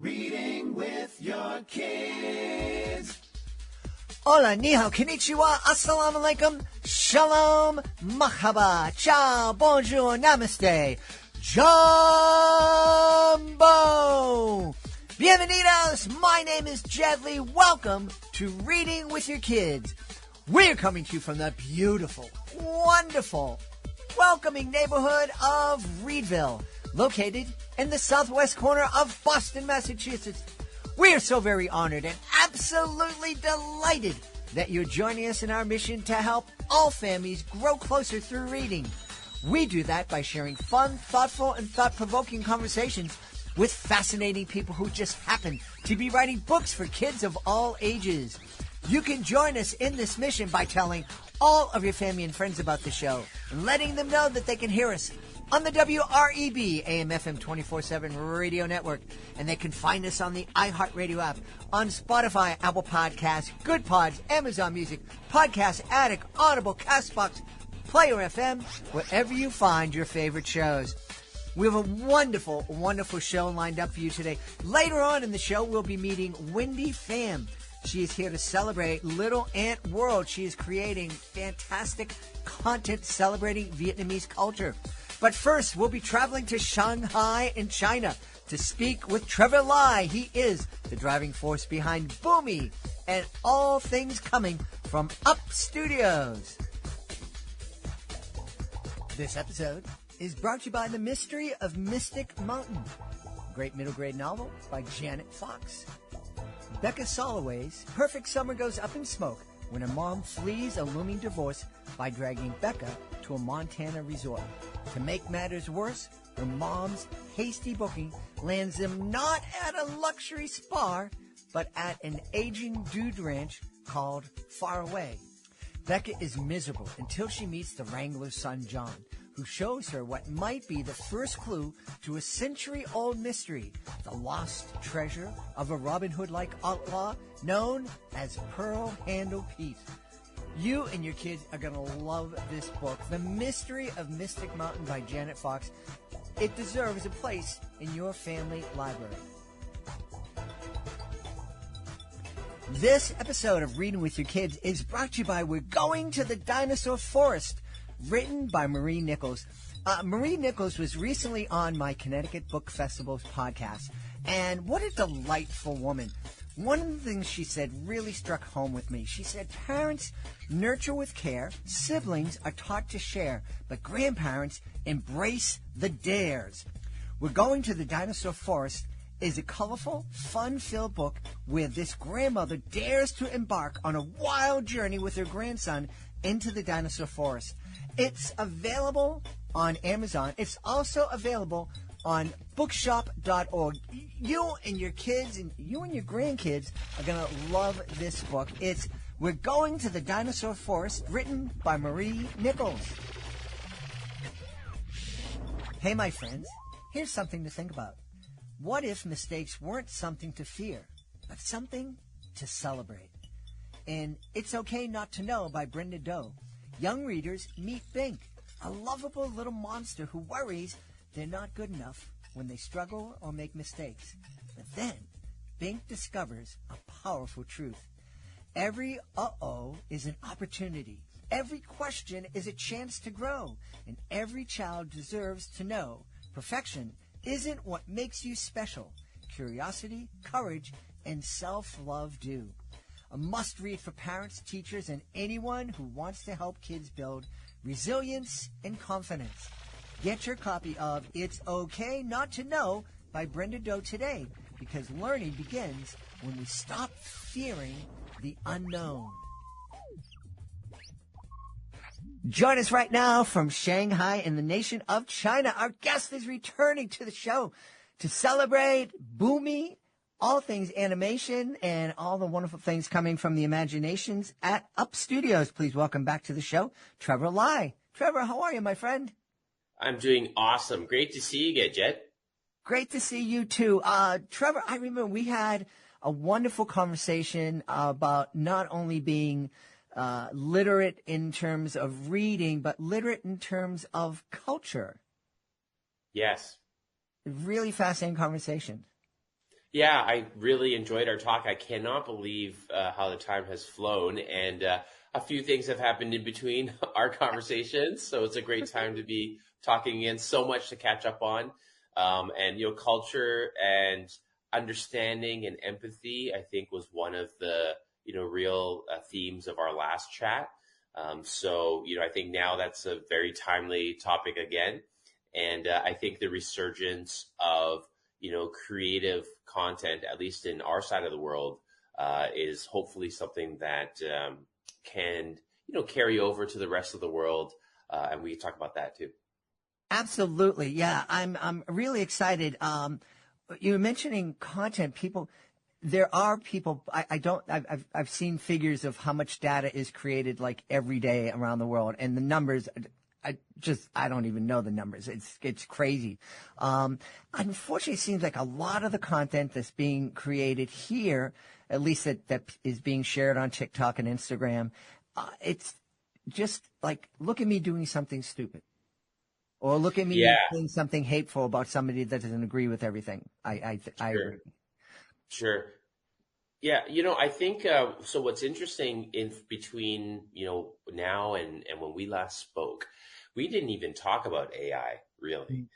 Reading with your kids. Hola, ni hao, konnichiwa, assalamu alaikum, shalom, mahaba, ciao, bonjour, namaste, jumbo. Bienvenidos, my name is Jed Lee. Welcome to Reading with Your Kids. We're coming to you from the beautiful, wonderful, welcoming neighborhood of Reedville, located in the southwest corner of Boston, Massachusetts. We are so very honored and absolutely delighted that you're joining us in our mission to help all families grow closer through reading. We do that by sharing fun, thoughtful, and thought-provoking conversations with fascinating people who just happen to be writing books for kids of all ages. You can join us in this mission by telling all of your family and friends about the show and letting them know that they can hear us on the WREB AM/FM 24/7 radio network, and they can find us on the iHeartRadio app, on Spotify, Apple Podcasts, Good Pods, Amazon Music, Podcast Addict, Audible, CastBox, Player FM, wherever you find your favorite shows. We have a wonderful, wonderful show lined up for you today. Later on in the show, we'll be meeting Windy Pham. She is here to celebrate Little Ant World. She is creating fantastic content celebrating Vietnamese culture. But first, we'll be traveling to Shanghai in China to speak with Trevor Lai. He is the driving force behind Boomi and all things coming from Up Studios. This episode is brought to you by The Mystery of Mystic Mountain, a great middle grade novel by Janet Fox. Becca Soloway's perfect summer goes up in smoke when her mom flees a looming divorce by dragging Becca to a Montana resort. To make matters worse, her mom's hasty booking lands them not at a luxury spa, but at an aging dude ranch called Far Away. Becca is miserable until she meets the Wrangler's son, John, who shows her what might be the first clue to a century-old mystery, the lost treasure of a Robin Hood-like outlaw known as Pearl Handle Pete. You and your kids are going to love this book, The Mystery of Mystic Mountain by Janet Fox. It deserves a place in your family library. This episode of Reading with Your Kids is brought to you by We're Going to the Dinosaur Forest, written by Marie Nichols. Marie Nichols was recently on my Connecticut Book Festival's podcast, and what a delightful woman. One of the things she said really struck home with me. She said, parents nurture with care, siblings are taught to share, but grandparents embrace the dares. We're Going to the Dinosaur Forest is a colorful, fun-filled book where this grandmother dares to embark on a wild journey with her grandson into the dinosaur forest. It's available on Amazon. It's also available on bookshop.org. You and your kids and you and your grandkids are going to love this book. It's We're Going to the Dinosaur Forest, written by Marie Nichols. Hey, my friends, here's something to think about. What if mistakes weren't something to fear, but something to celebrate? In It's Okay Not to Know by Brenda Doe, young readers meet Bink, a lovable little monster who worries they're not good enough when they struggle or make mistakes. But then, Bink discovers a powerful truth. Every uh-oh is an opportunity. Every question is a chance to grow. And every child deserves to know perfection isn't what makes you special. Curiosity, courage, and self-love do. A must-read for parents, teachers, and anyone who wants to help kids build resilience and confidence. Get your copy of It's Okay Not to Know by Brenda Doe today, because learning begins when we stop fearing the unknown. Join us right now from Shanghai in the nation of China. Our guest is returning to the show to celebrate Boomi, all things animation, and all the wonderful things coming from the imaginations at Up Studios. Please welcome back to the show, Trevor Lai. Trevor, how are you, my friend? I'm doing awesome. Great to see you again, Jed. Great to see you, too. Trevor, I remember we had a wonderful conversation about not only being literate in terms of reading, but literate in terms of culture. Yes. Really fascinating conversation. Yeah, I really enjoyed our talk. I cannot believe how the time has flown, and a few things have happened in between our conversations. So it's a great time to be talking again. So much to catch up on, and culture and understanding and empathy. I think was one of the real themes of our last chat. So I think now that's a very timely topic again, and I think the resurgence of creative content, at least in our side of the world, is hopefully something that can, carry over to the rest of the world. And we can talk about that too. Absolutely. Yeah. I'm really excited. You were mentioning content. There are people, I've seen figures of how much data is created like every day around the world, and the numbers, I don't even know the numbers. It's crazy. Unfortunately, it seems like a lot of the content that's being created here, at least that is being shared on TikTok and Instagram, it's just like, look at me doing something stupid, or look at me doing something hateful about somebody that doesn't agree with everything. I agree. Sure. Yeah, I think so. What's interesting in between now and when we last spoke, we didn't even talk about AI really.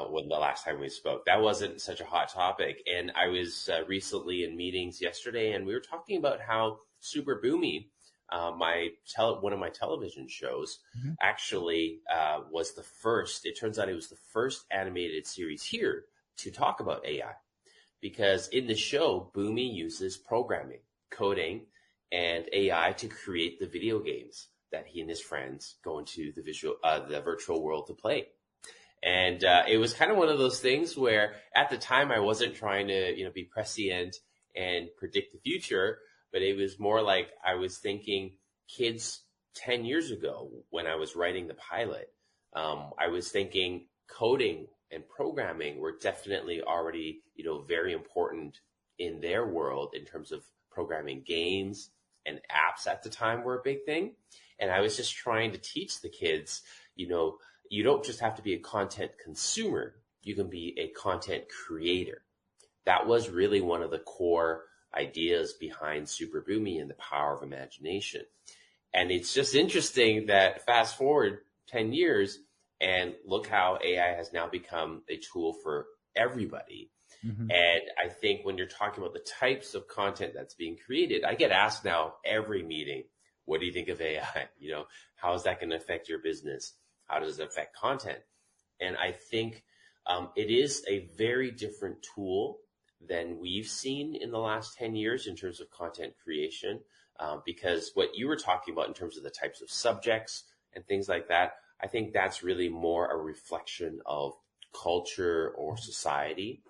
When the last time we spoke, that wasn't such a hot topic. And I was recently in meetings yesterday, and we were talking about how Super Boomi, one of my television shows, actually was the first. It turns out it was the first animated series here to talk about AI. Because in the show, Boomi uses programming, coding, and AI to create the video games that he and his friends go into the virtual world to play. And it was kind of one of those things where at the time I wasn't trying to be prescient and predict the future, but it was more like I was thinking kids 10 years ago when I was writing the pilot, I was thinking coding and programming were definitely already, very important in their world in terms of programming games, and apps at the time were a big thing. And I was just trying to teach the kids, you don't just have to be a content consumer. You can be a content creator. That was really one of the core ideas behind Super Boomi and the power of imagination. And it's just interesting that fast forward 10 years, and look how AI has now become a tool for everybody. And I think when you're talking about the types of content that's being created, I get asked now every meeting, what do you think of AI? How is that going to affect your business? How does it affect content? And I think it is a very different tool than we've seen in the last 10 years in terms of content creation, because what you were talking about in terms of the types of subjects and things like that, I think that's really more a reflection of culture or society,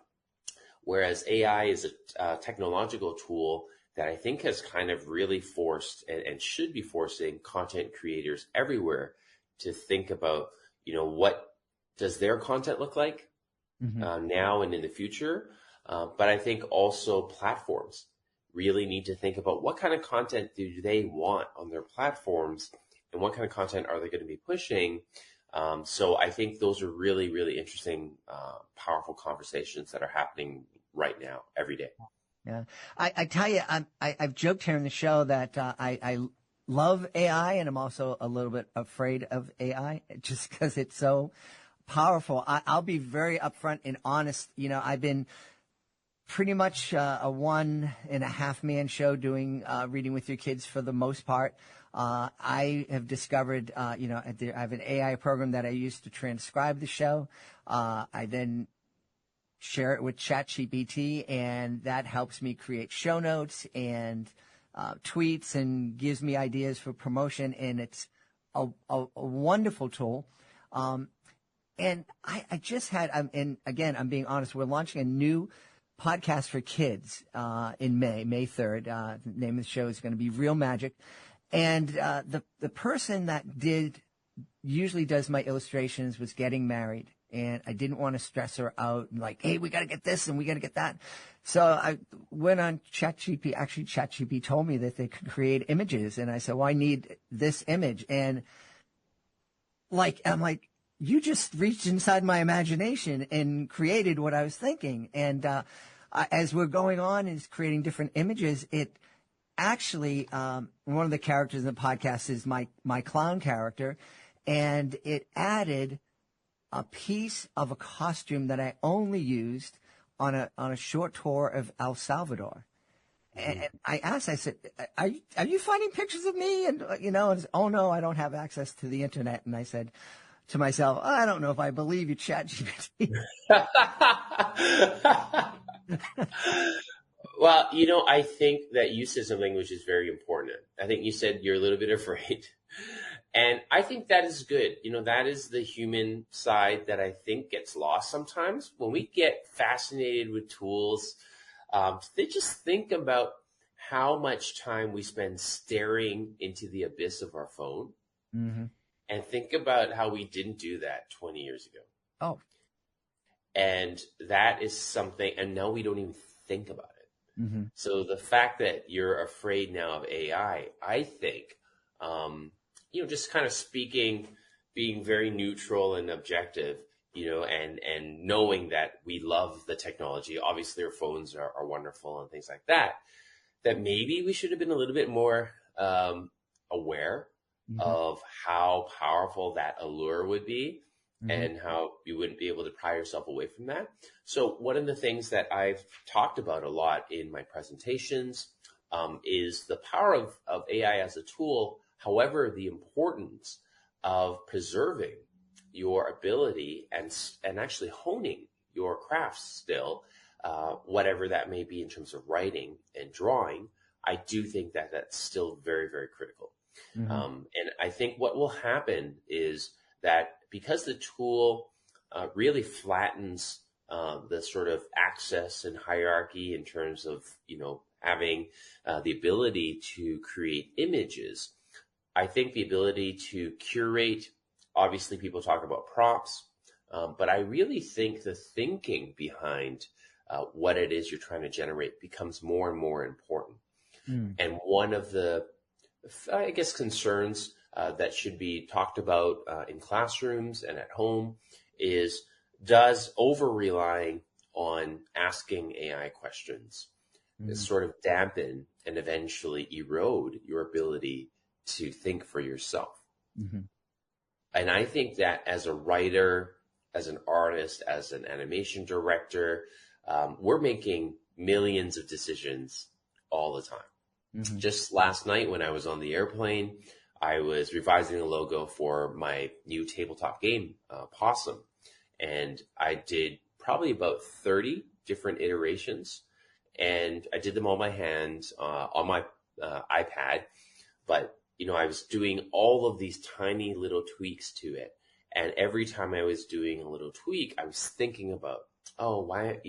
whereas AI is a technological tool that I think has kind of really forced and should be forcing content creators everywhere to think about, what does their content look like now and in the future? But I think also platforms really need to think about what kind of content do they want on their platforms, and what kind of content are they going to be pushing. So I think those are really, really interesting, powerful conversations that are happening right now, every day. Yeah. I tell you, I've joked here in the show that I love AI, and I'm also a little bit afraid of AI just because it's so powerful. I'll be very upfront and honest. I've been pretty much a 1.5 man show doing Reading with Your Kids for the most part. I have discovered, I have an AI program that I use to transcribe the show. I then share it with ChatGPT, and that helps me create show notes and tweets and gives me ideas for promotion. And it's a wonderful tool. And I just had, and again, I'm being honest, we're launching a new podcast for kids in May 3rd. The name of the show is going to be Real Magic. And the person that usually does my illustrations was getting married, and I didn't want to stress her out and like, hey, we got to get this and we got to get that. So I went on ChatGPT. Actually, ChatGPT told me that they could create images, and I said, well, I need this image. And I'm like, you just reached inside my imagination and created what I was thinking. And as we're going on and creating different images, it actually, one of the characters in the podcast is my clown character, and it added a piece of a costume that I only used on a short tour of El Salvador. And I asked, I said, are you finding pictures of me? And, and, oh no, I don't have access to the internet. And I said to myself, I don't know if I believe you, ChatGPT. Well, I think that usage of language is very important. I think you said you're a little bit afraid. And I think that is good. That is the human side that I think gets lost sometimes. When we get fascinated with tools, they just think about how much time we spend staring into the abyss of our phone. Mm-hmm. And think about how we didn't do that 20 years ago. Oh. And that is something, and now we don't even think about it. Mm-hmm. So the fact that you're afraid now of AI, I think, just kind of speaking, being very neutral and objective, and knowing that we love the technology. Obviously, our phones are wonderful and things like that, that maybe we should have been a little bit more aware of how powerful that allure would be and how you wouldn't be able to pry yourself away from that. So one of the things that I've talked about a lot in my presentations is the power of AI as a tool. However, the importance of preserving your ability and actually honing your craft still, whatever that may be in terms of writing and drawing, I do think that that's still very, very critical. Mm-hmm. And I think what will happen is that because the tool really flattens the sort of access and hierarchy in terms of, having the ability to create images, I think the ability to curate, obviously people talk about prompts, but I really think the thinking behind what it is you're trying to generate becomes more and more important. And one of the, I guess, concerns that should be talked about in classrooms and at home is, does over-relying on asking AI questions sort of dampen and eventually erode your ability to think for yourself? And I think that as a writer, as an artist, as an animation director, we're making millions of decisions all the time. Just last night when I was on the airplane, I was revising the logo for my new tabletop game, Paw Sum. And I did probably about 30 different iterations. And I did them all by hand on my iPad. But I was doing all of these tiny little tweaks to it. And every time I was doing a little tweak, I was thinking about, why,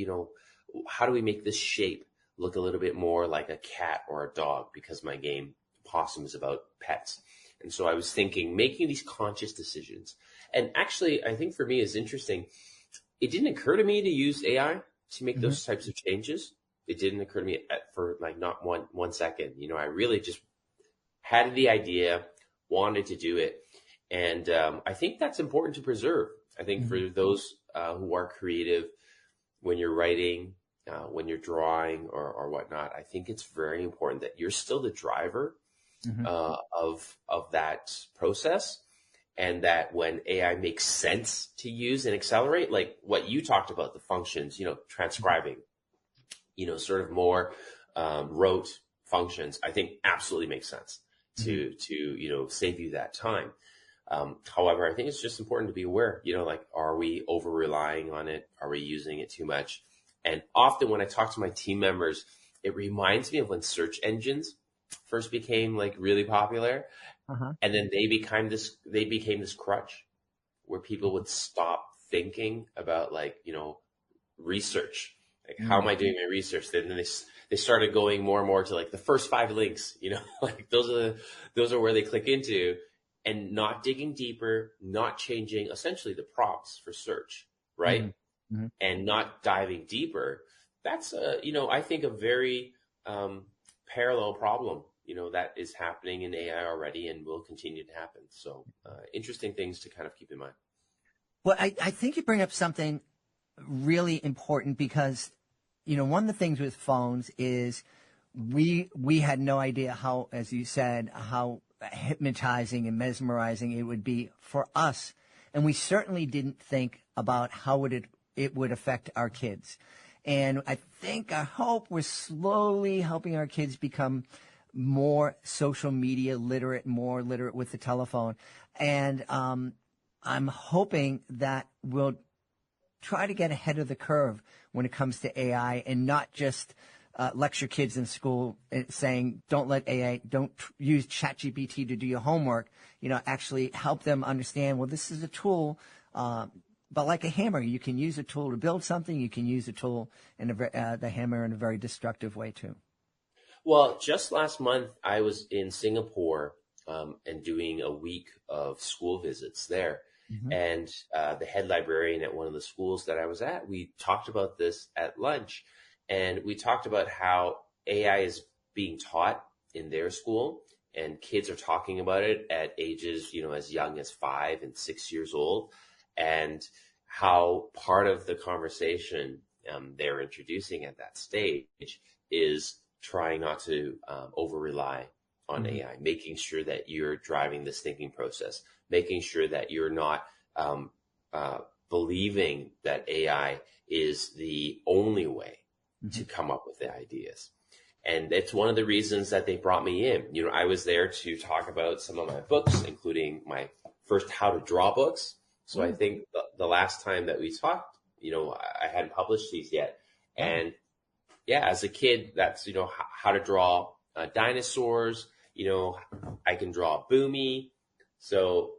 how do we make this shape look a little bit more like a cat or a dog? Because my game Paw Sum is about pets. And so I was thinking, making these conscious decisions. And actually, I think for me is interesting. It didn't occur to me to use AI to make those types of changes. It didn't occur to me for like not one second. I really just had the idea, wanted to do it. And I think that's important to preserve. I think for those who are creative, when you're writing, when you're drawing or whatnot, I think it's very important that you're still the driver of that process. And that when AI makes sense to use and accelerate, like what you talked about, the functions, transcribing, sort of more rote functions, I think absolutely makes sense to save you that time. However, I think it's just important to be aware, are we over relying on it? Are we using it too much? And often when I talk to my team members, it reminds me of when search engines first became like really popular. And then they became this crutch where people would stop thinking about research. Like, how am I doing my research? Then they started going more and more to like the first 5 links, like those are where they click into, and not digging deeper, not changing essentially the prompts for search, right? And not diving deeper. That's I think a very parallel problem, that is happening in AI already and will continue to happen. So interesting things to kind of keep in mind. Well, I think you bring up something really important, because one of the things with phones is we had no idea how, as you said, how hypnotizing and mesmerizing it would be for us. And we certainly didn't think about how it would affect our kids. And I hope we're slowly helping our kids become more social media literate, more literate with the telephone. And I'm hoping that we'll try to get ahead of the curve when it comes to AI and not just lecture kids in school saying, don't use ChatGPT to do your homework. Actually help them understand, well, this is a tool, but like a hammer, you can use a tool to build something. You can use a tool the hammer in a very destructive way too. Well, just last month, I was in Singapore and doing a week of school visits there. Mm-hmm. And the head librarian at one of the schools that I was at, we talked about this at lunch. And we talked about how AI is being taught in their school, and kids are talking about it at ages, as young as 5 and 6 years old, and how part of the conversation they're introducing at that stage is trying not to over-rely on mm-hmm. AI, making sure that you're driving this thinking process, making sure that you're not believing that AI is the only way to come up with the ideas. And it's one of the reasons that they brought me in. I was there to talk about some of my books, including my first how to draw books. So I think the last time that we talked, I hadn't published these yet. And yeah, as a kid, that's, how to draw dinosaurs. I can draw Boomi. So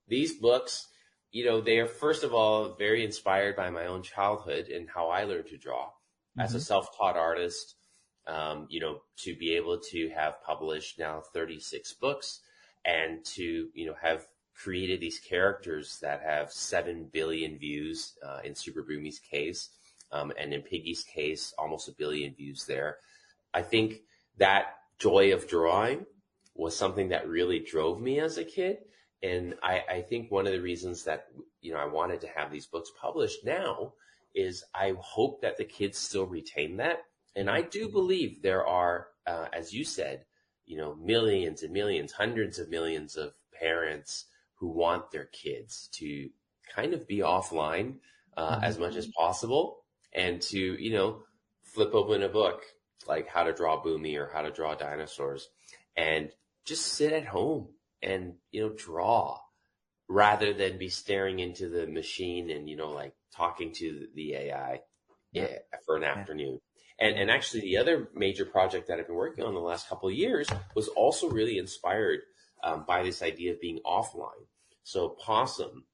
these books, they are, first of all, very inspired by my own childhood and how I learned to draw. As a self-taught artist, to be able to have published now 36 books and to, have created these characters that have 7 billion views in Super Boomi's case, and in Piggy's case, almost 1 billion views there. I think that joy of drawing was something that really drove me as a kid. And I think one of the reasons that, I wanted to have these books published now is I hope that the kids still retain that. And I do believe there are, as you said, millions and millions, hundreds of millions of parents who want their kids to kind of be offline as much as possible and to, flip open a book like How to Draw Boomi or How to Draw Dinosaurs and just sit at home and, draw rather than be staring into the machine and, talking to the AI for an afternoon. And actually the other major project that I've been working on the last couple of years was also really inspired by this idea of being offline. So Paw Sum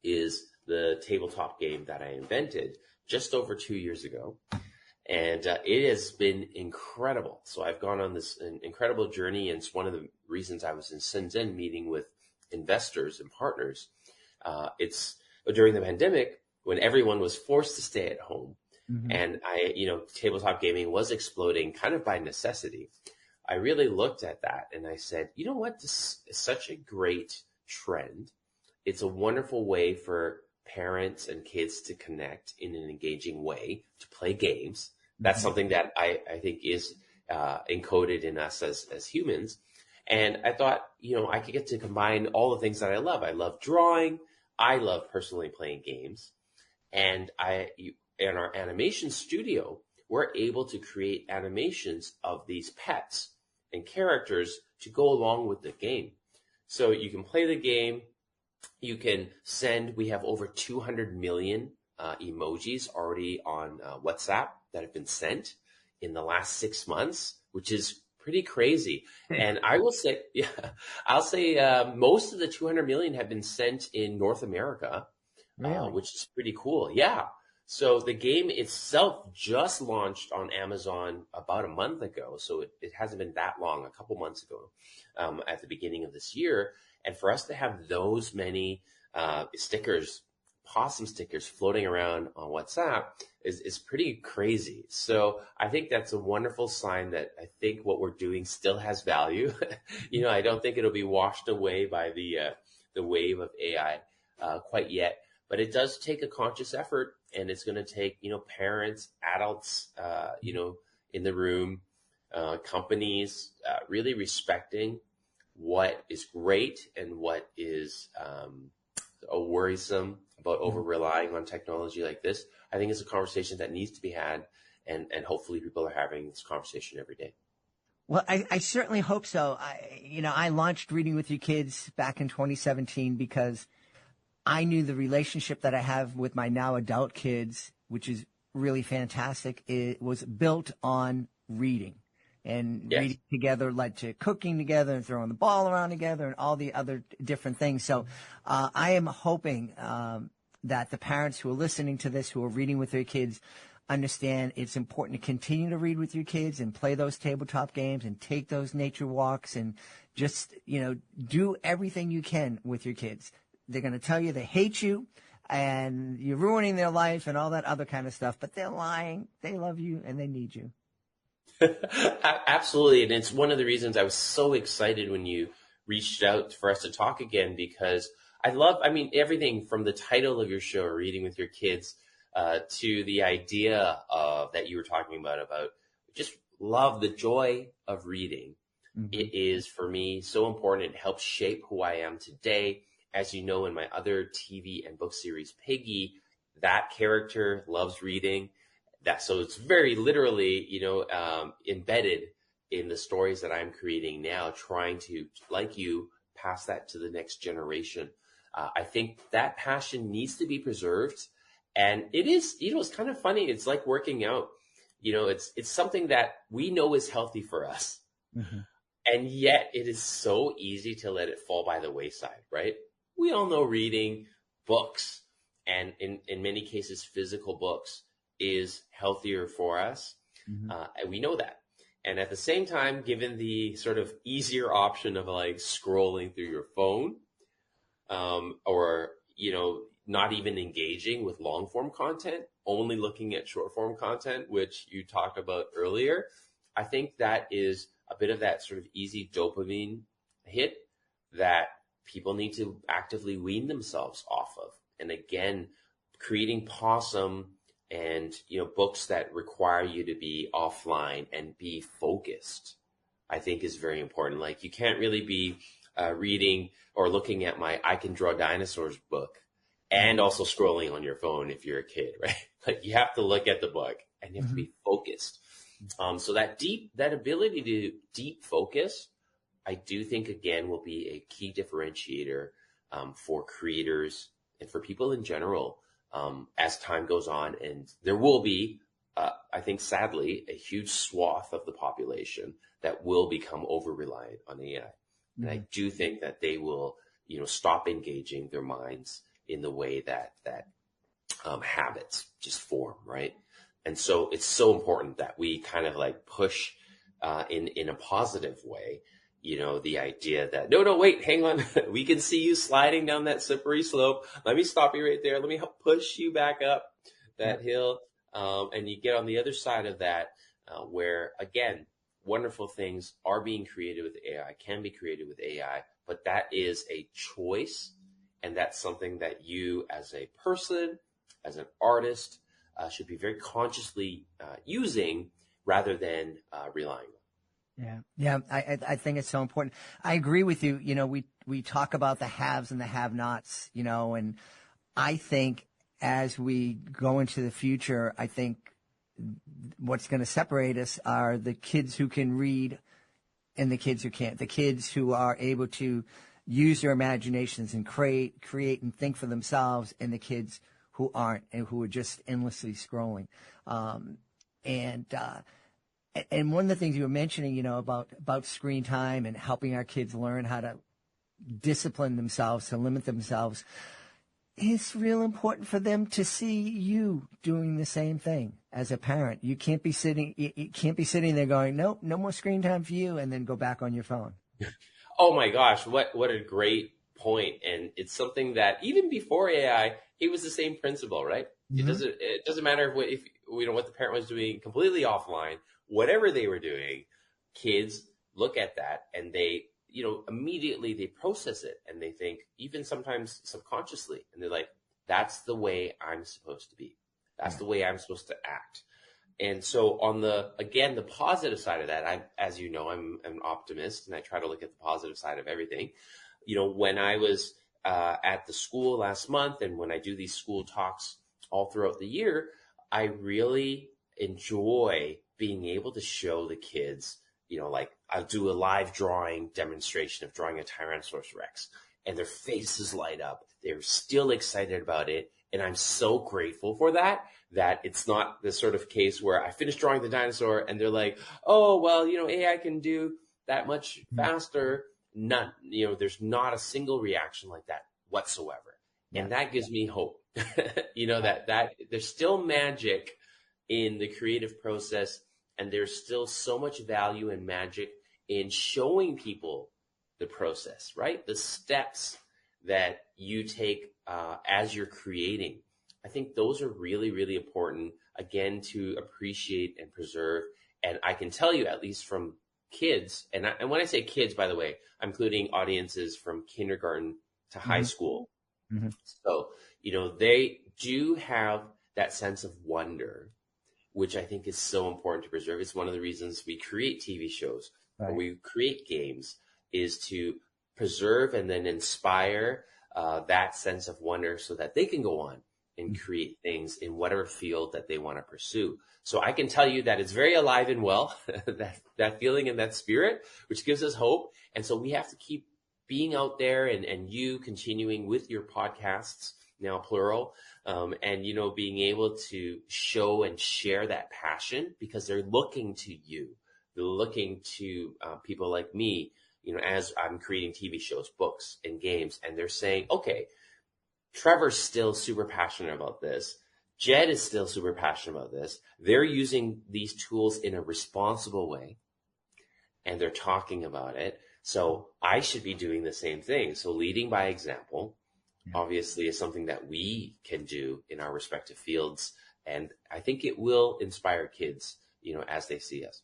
is the tabletop game that I invented just over 2 years ago. And it has been incredible. So I've gone on this incredible journey. And it's one of the reasons I was in Shenzhen meeting with investors and partners. It's during the pandemic when everyone was forced to stay at home. Mm-hmm. And tabletop gaming was exploding kind of by necessity. I really looked at that and I said, you know what? This is such a great trend. It's a wonderful way for parents and kids to connect in an engaging way, to play games. That's something that I think is encoded in us as humans. And I thought, I could get to combine all the things that I love. I love drawing. I love personally playing games. And in our animation studio, we're able to create animations of these pets and characters to go along with the game. So you can play the game. You can we have over 200 million emojis already on WhatsApp that have been sent in the last 6 months, which is pretty crazy. And I will say, I'll say most of the 200 million have been sent in North America, really? Which is pretty cool. Yeah. So the game itself just launched on Amazon about a month ago. So it hasn't been that long, a couple months ago, at the beginning of this year. And for us to have those many stickers, Paw Sum stickers floating around on WhatsApp is pretty crazy. So I think that's a wonderful sign that I think what we're doing still has value. I don't think it'll be washed away by the wave of AI quite yet. But it does take a conscious effort. and it's going to take, parents, adults, in the room, companies, really respecting what is great and what is worrisome about over relying on technology like this. I think it's a conversation that needs to be had, and hopefully people are having this conversation every day. Well, I certainly hope so. I launched Reading with Your Kids back in 2017 because I knew the relationship that I have with my now adult kids, which is really fantastic. It was built on reading, and Yes. reading together led to cooking together and throwing the ball around together and all the other different things. So I am hoping that the parents who are listening to this, who are reading with their kids, understand it's important to continue to read with your kids and play those tabletop games and take those nature walks and just, do everything you can with your kids. They're going to tell you they hate you and you're ruining their life and all that other kind of stuff, but they're lying. They love you and they need you. Absolutely. And it's one of the reasons I was so excited when you reached out for us to talk again, because everything from the title of your show, Reading with Your Kids, to the idea of that you were talking about just love, the joy of reading. Mm-hmm. It is, for me, so important. It helps shape who I am today. As you know, in my other TV and book series, Piggy, that character loves reading. So it's very literally, embedded in the stories that I'm creating now, trying to, like you, pass that to the next generation. I think that passion needs to be preserved. And it is, it's kind of funny. It's like working out. It's something that we know is healthy for us. Mm-hmm. And yet it is so easy to let it fall by the wayside, right? We all know reading books, and in many cases, physical books, is healthier for us. Mm-hmm. And we know that. And at the same time, given the sort of easier option of like scrolling through your phone, or, not even engaging with long form content, only looking at short form content, which you talked about earlier, I think that is a bit of that sort of easy dopamine hit that people need to actively wean themselves off of. And again, creating Paw Sum and, books that require you to be offline and be focused, I think is very important. Like, you can't really be reading or looking at my I Can Draw Dinosaurs book and also scrolling on your phone if you're a kid, right? Like, you have to look at the book and you have to be focused. So that ability to deep focus, I do think, again, will be a key differentiator for creators and for people in general as time goes on. And there will be, I think, sadly, a huge swath of the population that will become over-reliant on AI. Mm-hmm. And I do think that they will, stop engaging their minds in the way that habits just form, right? And so it's so important that we kind of like push in a positive way, the idea that, no, wait, hang on. We can see you sliding down that slippery slope. Let me stop you right there. Let me help push you back up that hill. And you get on the other side of that, where, again, wonderful things are being created with AI, can be created with AI, but that is a choice. And that's something that you as a person, as an artist, should be very consciously using rather than relying on. Yeah. I think it's so important. I agree with you. We talk about the haves and the have-nots, and I think as we go into the future, I think what's going to separate us are the kids who can read and the kids who can't. The kids who are able to use their imaginations and create and think for themselves, and the kids who aren't and who are just endlessly scrolling. And one of the things you were mentioning, about screen time and helping our kids learn how to discipline themselves, to limit themselves, it's real important for them to see you doing the same thing as a parent. You can't be sitting there going, nope, no more screen time for you, and then go back on your phone. Oh my gosh, what a great point. And it's something that even before AI, it was the same principle, right? Mm-hmm. It doesn't matter if what the parent was doing completely offline, whatever they were doing, kids look at that and they, immediately they process it and they think, even sometimes subconsciously, and they're like, that's the way I'm supposed to be. That's the way I'm supposed to act. And so on the positive side of that, as you know, I'm an optimist and I try to look at the positive side of everything. When I was at the school last month and when I do these school talks all throughout the year, I really enjoy being able to show the kids, like I'll do a live drawing demonstration of drawing a Tyrannosaurus Rex and their faces light up. They're still excited about it. And I'm so grateful for that it's not the sort of case where I finished drawing the dinosaur and they're like, oh, well, AI can do that much faster. None, there's not a single reaction like that whatsoever. Yeah. And that gives me hope, that there's still magic in the creative process. And there's still so much value and magic in showing people the process, right? The steps that you take as you're creating. I think those are really, really important, again, to appreciate and preserve. And I can tell you, at least from kids, and when I say kids, by the way, I'm including audiences from kindergarten to high school. Mm-hmm. So, they do have that sense of wonder, which I think is so important to preserve. It's one of the reasons we create TV shows, right, or we create games, is to preserve and then inspire that sense of wonder so that they can go on and create things in whatever field that they want to pursue. So I can tell you that it's very alive and well, that feeling and that spirit, which gives us hope. And so we have to keep being out there and you continuing with your podcasts, now plural, and, being able to show and share that passion because they're looking to you. They're looking to people like me, as I'm creating TV shows, books, and games, and they're saying, okay, Trevor's still super passionate about this. Jed is still super passionate about this. They're using these tools in a responsible way, and they're talking about it. So I should be doing the same thing. So leading by example, obviously, is something that we can do in our respective fields. And I think it will inspire kids, as they see us.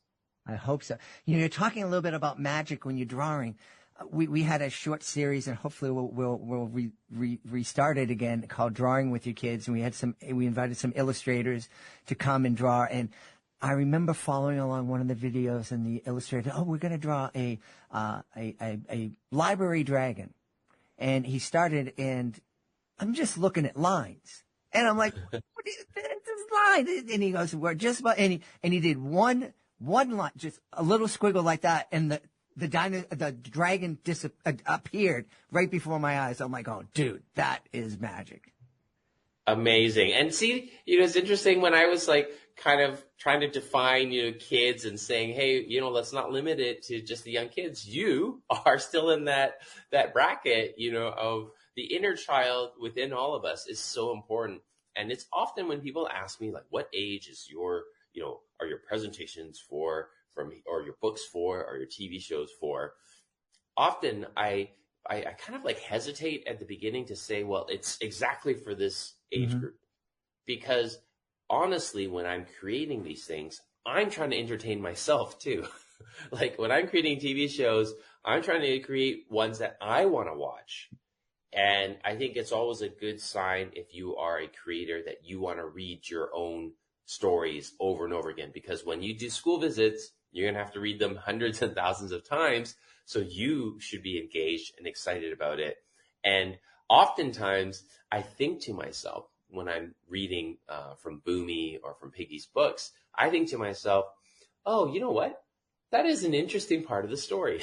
I hope so. You're talking a little bit about magic when you're drawing. We had a short series, and hopefully we'll restart it again, called Drawing with Your Kids. And we invited some illustrators to come and draw. And I remember following along one of the videos, and the illustrator, we're going to draw a library dragon. And he started, and I'm just looking at lines, and I'm like, "What is this line?" And he goes, "We're just about," and he did one line, just a little squiggle like that, and the dragon appeared right before my eyes. I'm like, "Oh, dude, that is magic." Amazing. And see, it's interesting when I was like kind of trying to define, kids and saying, hey, let's not limit it to just the young kids. You are still in that bracket, of the inner child within all of us is so important. And it's often when people ask me, like, what age is your, are your presentations for, or your books for, or your TV shows for? Often I kind of like hesitate at the beginning to say, well, it's exactly for this age group, because honestly, when I'm creating these things, I'm trying to entertain myself too. Like when I'm creating TV shows, I'm trying to create ones that I want to watch. And I think it's always a good sign if you are a creator that you want to read your own stories over and over again, because when you do school visits, you're going to have to read them hundreds and thousands of times. So you should be engaged and excited about it. And oftentimes I think to myself when I'm reading from Boomi or from Piggy's books, I think to myself, oh, you know what? That is an interesting part of the story.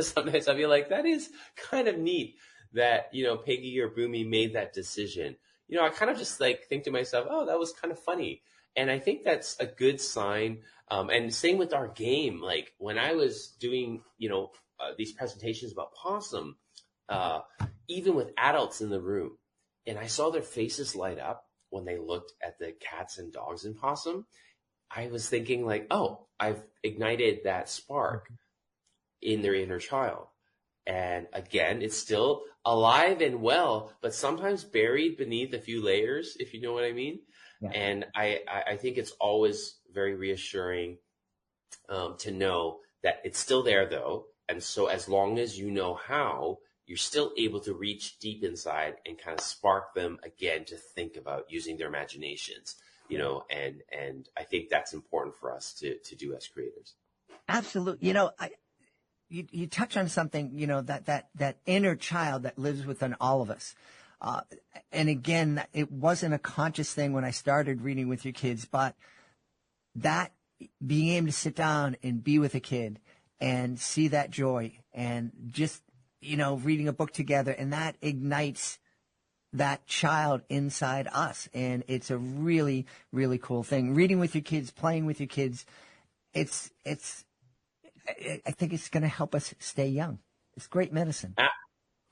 Sometimes I feel like that is kind of neat that, Piggy or Boomi made that decision. I kind of just like think to myself, oh, that was kind of funny. And I think that's a good sign. And same with our game. Like when I was doing, these presentations about Paw Sum, even with adults in the room, and I saw their faces light up when they looked at the cats and dogs in Paw Sum, I was thinking like, oh, I've ignited that spark in their inner child. And again, it's still alive and well, but sometimes buried beneath a few layers, if you know what I mean. Yeah. And I think it's always very reassuring to know that it's still there, though. And so as long as you know how, you're still able to reach deep inside and kind of spark them again to think about using their imaginations. and I think that's important for us to do as creators. Absolutely. You touch on something, that inner child that lives within all of us. And again, it wasn't a conscious thing when I started reading with your kids, but that being able to sit down and be with a kid and see that joy and just, reading a book together, and that ignites that child inside us. And it's a really, really cool thing. Reading with your kids, playing with your kids, I think it's going to help us stay young. It's great medicine.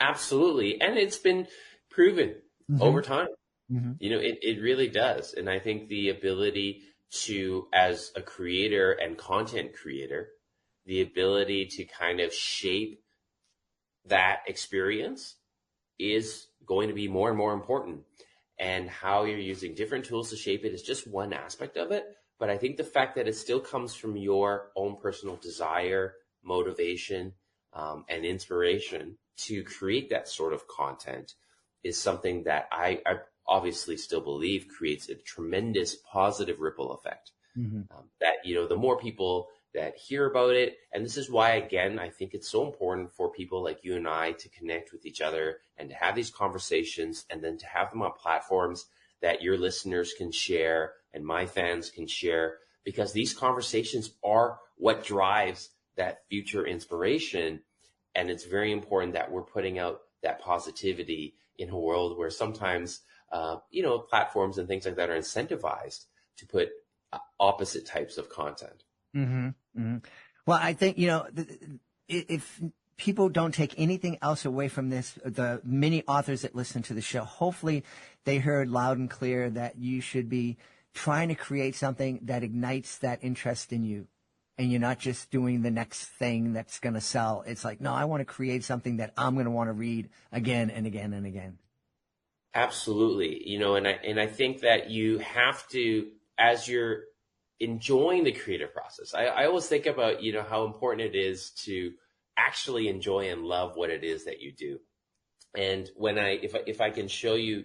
Absolutely. And it's been proven over time. Mm-hmm. It really does. And I think the ability to, as a creator and content creator, the ability to kind of shape that experience is going to be more and more important. And how you're using different tools to shape it is just one aspect of it. But I think the fact that it still comes from your own personal desire, motivation, and inspiration to create that sort of content is something that I obviously still believe creates a tremendous positive ripple effect. Mm-hmm. That, the more people that hear about it, and this is why, again, I think it's so important for people like you and I to connect with each other and to have these conversations, and then to have them on platforms that your listeners can share and my fans can share, because these conversations are what drives that future inspiration. And it's very important that we're putting out that positivity in a world where sometimes, platforms and things like that are incentivized to put opposite types of content. Mm-hmm. Mm-hmm. Well, I think, if people don't take anything else away from this, the many authors that listen to the show, hopefully they heard loud and clear that you should be trying to create something that ignites that interest in you. And you're not just doing the next thing that's going to sell. It's like, no, I want to create something that I'm going to want to read again and again and again. Absolutely. And I think that you have to, as you're enjoying the creative process, I always think about, how important it is to actually enjoy and love what it is that you do. And if I can show you,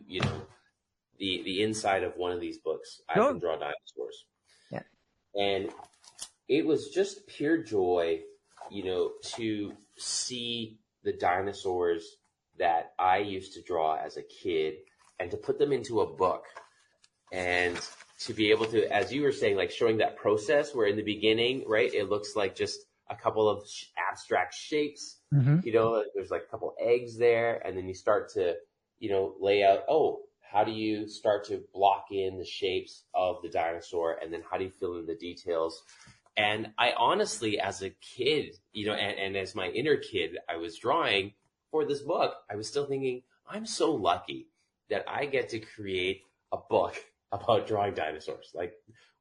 the inside of one of these books, Sure. I can draw dinosaurs. Yeah. And it was just pure joy, to see the dinosaurs that I used to draw as a kid and to put them into a book, and to be able to, as you were saying, like showing that process where in the beginning, right, it looks like just a couple of abstract shapes, Mm-hmm. There's like a couple eggs there, and then you start to, lay out, how do you start to block in the shapes of the dinosaur, and then how do you fill in the details? And I honestly, as a kid, and as my inner kid, I was drawing for this book, I was still thinking, I'm so lucky that I get to create a book about drawing dinosaurs. Like,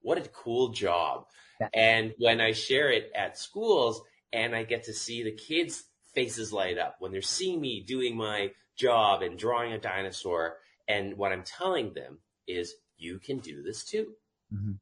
what a cool job. Yeah. And when I share it at schools and I get to see the kids' faces light up when they're seeing me doing my job and drawing a dinosaur, and what I'm telling them is, you can do this too. Mm-hmm.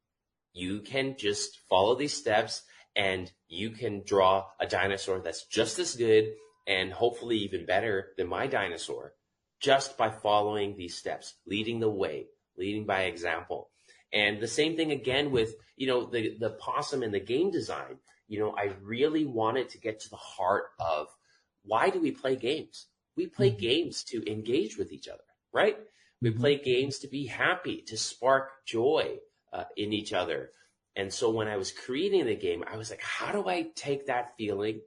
You can just follow these steps and you can draw a dinosaur that's just as good and hopefully even better than my dinosaur, just by following these steps, leading the way, leading by example. And the same thing again with, the possum and the game design. I really wanted to get to the heart of, why do we play games? We play games to engage with each other, right? We play games to be happy, to spark joy in each other. And so when I was creating the game, I was like, how do I take that feeling?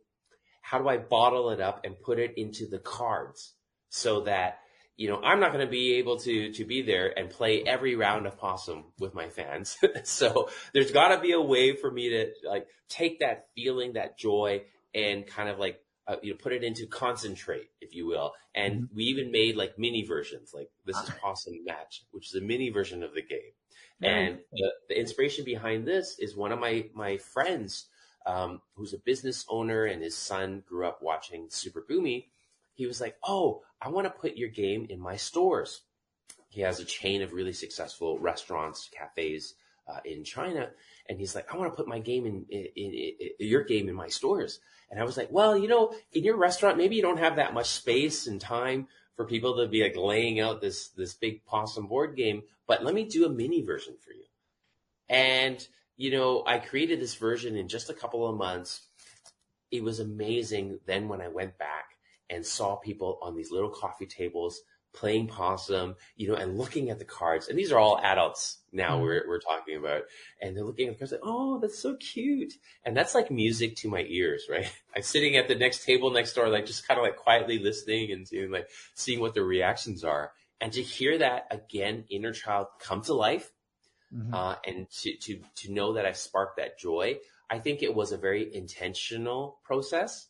How do I bottle it up and put it into the cards so that, I'm not going to be able to be there and play every round of Possum with my fans. So there's got to be a way for me to take that feeling, that joy, and kind of put it into concentrate, if you will. And we even made mini versions, this is Possum Match, which is a mini version of the game. And the inspiration behind this is one of my friends, who's a business owner, and his son grew up watching Super Boomi. He was like, I want to put your game in my stores. He has a chain of really successful restaurants, cafes in China. And he's like, I want to put my game in your game in my stores. And I was like, well, in your restaurant, maybe you don't have that much space and time for people to be laying out this big Possum board game, but let me do a mini version for you. And, I created this version in just a couple of months. It was amazing. Then when I went back and saw people on these little coffee tables playing possum, and looking at the cards, and these are all adults now we're talking about, and they're looking at the cards like, oh, that's so cute. And that's like music to my ears, right? I'm sitting at the next table next door, like just kind of like quietly listening and seeing what their reactions are. And to hear that again, inner child come to life, and to know that I've sparked that joy, I think it was a very intentional process,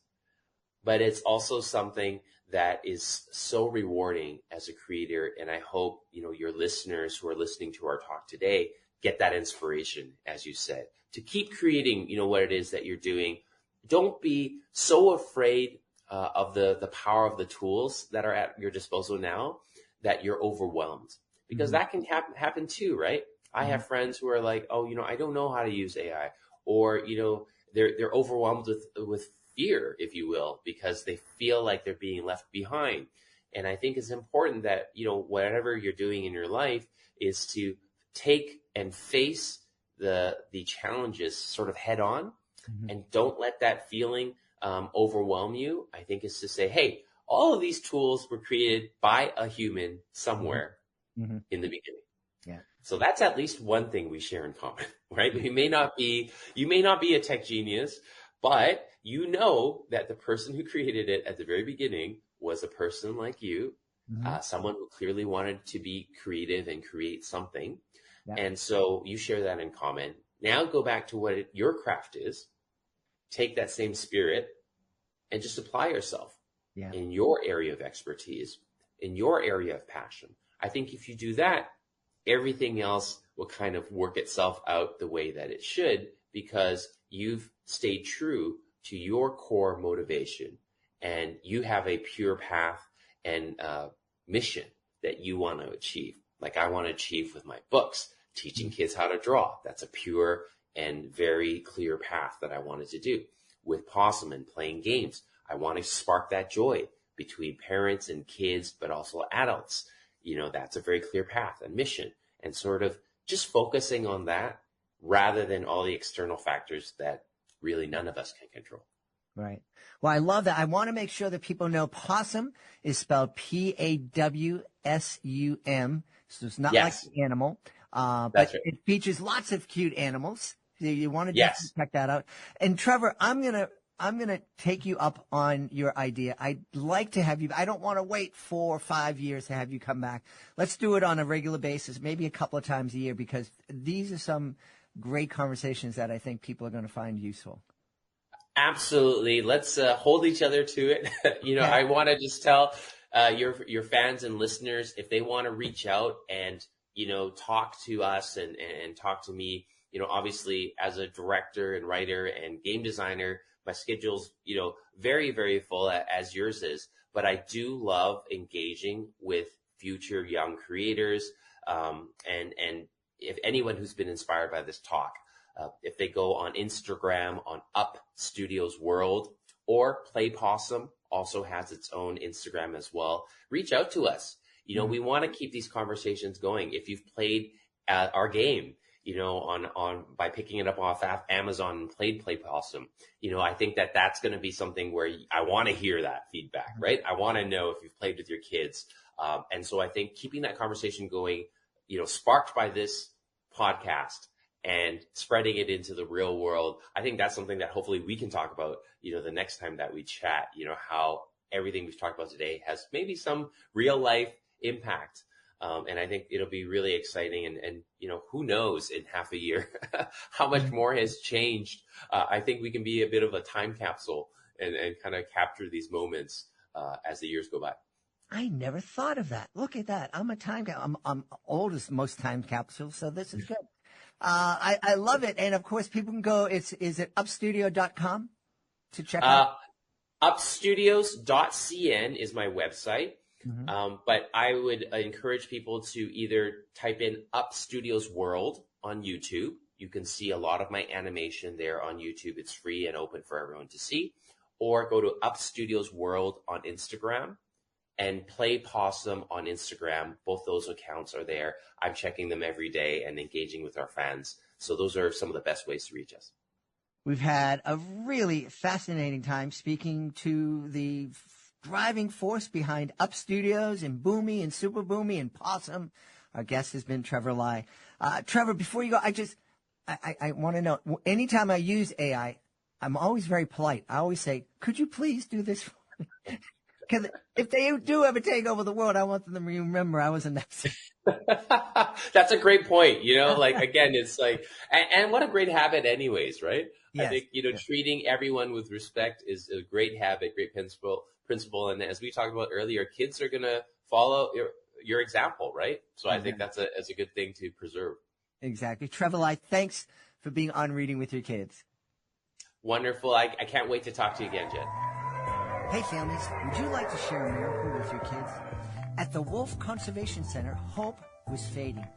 but it's also something that is so rewarding as a creator. And I hope, your listeners who are listening to our talk today get that inspiration, as you said, to keep creating, what it is that you're doing. Don't be so afraid of the power of the tools that are at your disposal now that you're overwhelmed, because that can happen too, right? I have friends who are like, oh, I don't know how to use AI, or, they're overwhelmed with fear, if you will, because they feel like they're being left behind. And I think it's important that, whatever you're doing in your life is to take and face the challenges sort of head on, and don't let that feeling overwhelm you. I think it's to say, hey, all of these tools were created by a human somewhere in the beginning. Yeah. So that's at least one thing we share in common, right? You may not be a tech genius, but that the person who created it at the very beginning was a person like you, someone who clearly wanted to be creative and create something. Yeah. And so you share that in common. Now go back to what your craft is, take that same spirit and just apply yourself in your area of expertise, in your area of passion. I think if you do that, everything else will kind of work itself out the way that it should, because you've stayed true to your core motivation, and you have a pure path and mission that you want to achieve. Like I want to achieve with my books, teaching kids how to draw. That's a pure and very clear path that I wanted to do. With Paw Sum and playing games, I want to spark that joy between parents and kids, but also adults. That's a very clear path and mission, and sort of just focusing on that rather than all the external factors that really none of us can control. Right. Well, I love that. I want to make sure that people know possum is spelled Pawsum. So it's not like the animal, but right. It features lots of cute animals. So you want to just check that out. And Trevor, I'm going to take you up on your idea. I'd like to have you. I don't want to wait 4 or 5 years to have you come back. Let's do it on a regular basis, maybe a couple of times a year, because these are some great conversations that I think people are going to find useful. Absolutely. Let's hold each other to it. I want to just tell your fans and listeners, if they want to reach out and, talk to us and talk to me, obviously as a director and writer and game designer, my schedule's, very, very full as yours is, but I do love engaging with future young creators. And if anyone who's been inspired by this talk, if they go on Instagram on Up Studios World, or Play Possum also has its own Instagram as well, reach out to us. We want to keep these conversations going. If you've played our game, on by picking it up off Amazon and played Play Possum, I think that's going to be something where I want to hear that feedback, right? I want to know if you've played with your kids. And so I think keeping that conversation going, sparked by this podcast and spreading it into the real world, I think that's something that hopefully we can talk about, the next time that we chat, how everything we've talked about today has maybe some real life impact. And I think it'll be really exciting. And who knows in half a year how much more has changed. I think we can be a bit of a time capsule and kind of capture these moments as the years go by. I never thought of that. Look at that. I'm a time capsule. I'm old as most time capsules, so this is good. I love it. And of course, people can go, is it upstudio.com to check out? Upstudios.cn is my website. But I would encourage people to either type in Up Studios World on YouTube. You can see a lot of my animation there on YouTube. It's free and open for everyone to see. Or go to Up Studios World on Instagram and Play Possum on Instagram. Both those accounts are there. I'm checking them every day and engaging with our fans So those are some of the best ways to reach us. We've had a really fascinating time speaking to the driving force behind Up Studios and Boomi and Super Boomi and Paw Sum. Our guest has been Trevor Lai. Trevor, before you go, I want to know, anytime I use AI, I'm always very polite. I always say, could you please do this for me? Because if they do ever take over the world, I want them to remember I was a Nazi. That's a great point. Like, again, it's like, and what a great habit anyways, right? Yes, I think, treating everyone with respect is a great habit, great principle. And as we talked about earlier, kids are going to follow your example, right? So I think that's a good thing to preserve. Exactly. Trevor Lai, thanks for being on Reading with Your Kids. Wonderful. I can't wait to talk to you again, Jed. Hey families, would you like to share a miracle with your kids? At the Wolf Conservation Center, hope was fading.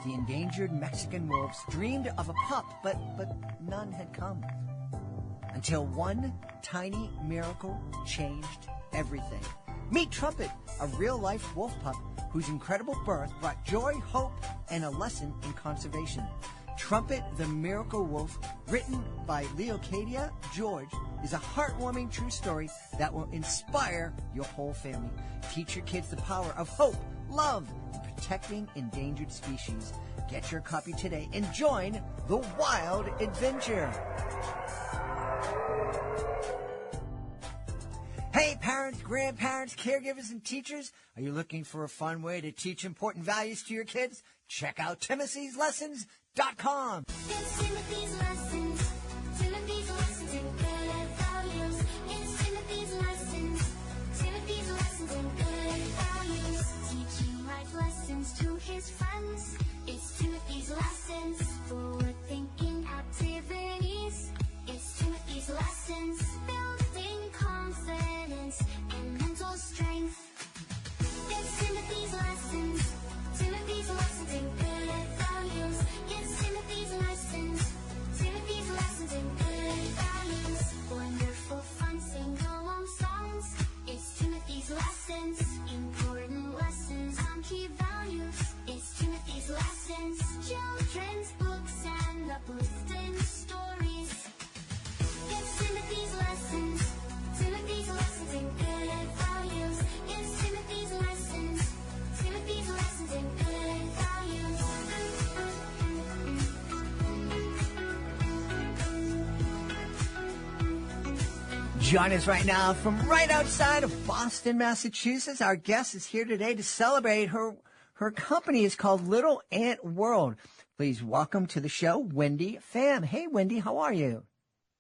The endangered Mexican wolves dreamed of a pup, but none had come. Until one tiny miracle changed everything. Meet Trumpet, a real-life wolf pup whose incredible birth brought joy, hope, and a lesson in conservation. Trumpet the Miracle Wolf, written by Leocadia George, is a heartwarming true story that will inspire your whole family. Teach your kids the power of hope, love, and protecting endangered species. Get your copy today and join the wild adventure. Hey, parents, grandparents, caregivers, and teachers, are you looking for a fun way to teach important values to your kids? Check out Timothy'sLessons.com. It's Timothy's Lessons. Timothy's Lessons in good values. It's Timothy's Lessons. Timothy's Lessons in good values. Teaching life lessons to his friends. It's Timothy's Lessons. Forward thinking activities. It's Timothy's Lessons. Building confidence and mental strength. It's Timothy's Lessons. Timothy's Lessons in good values. It's Timothy's Lessons. Timothy's Lessons in good values. Wonderful fun sing-along songs. It's Timothy's Lessons. Important lessons on key values. It's Timothy's Lessons. Children's books and uplifting stories. It's Timothy's Lessons. Timothy's Lessons in good values. It's Timothy's Lessons. Timothy's Lessons in good values. Join us right now from right outside of Boston, Massachusetts. Our guest is here today to celebrate her company is called Little Ant World. Please welcome to the show, Windy Pham. Hey, Windy, how are you?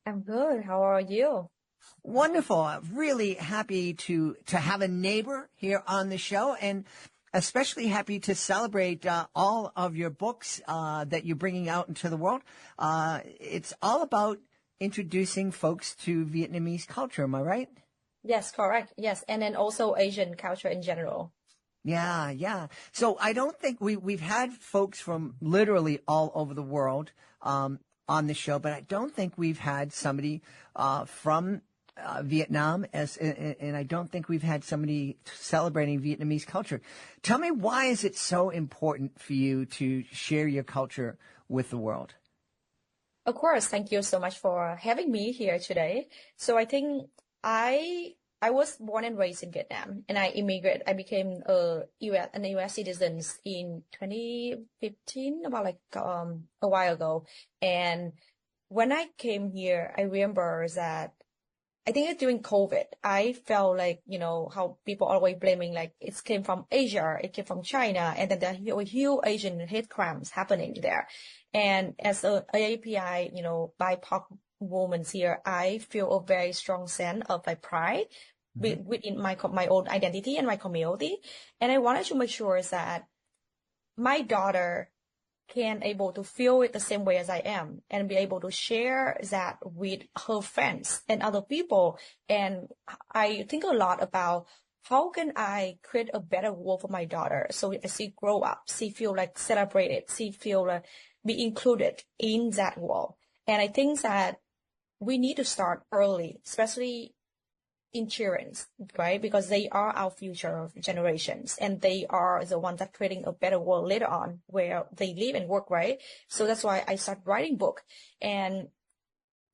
I'm good. How are you? Wonderful. I'm really happy to have a neighbor here on the show, and especially happy to celebrate all of your books that you're bringing out into the world. It's all about introducing folks to Vietnamese culture. Am I right? Yes, correct. Yes, and then also Asian culture in general. Yeah. So I don't think we've had folks from literally all over the world on the show, but I don't think we've had somebody from Vietnam, and I don't think we've had somebody celebrating Vietnamese culture. Tell me, why is it so important for you to share your culture with the world? Of course, thank you so much for having me here today. So I think I was born and raised in Vietnam, and I immigrated. I became a U.S. citizen in 2015, about a while ago. And when I came here, I remember that I think during COVID, I felt like, how people always blaming, like it came from Asia, it came from China, and then there were huge Asian hate crimes happening there. And as a AAPI, BIPOC woman here, I feel a very strong sense of pride within my own identity and my community. And I wanted to make sure that my daughter can able to feel it the same way as I am, and be able to share that with her friends and other people. And I think a lot about how can I create a better world for my daughter, so as she grow up, she feel like celebrated, she feel like be included in that world. And I think that we need to start early, especially in children, right? Because they are our future generations, and they are the ones that creating a better world later on where they live and work, right? So that's why I started writing book. And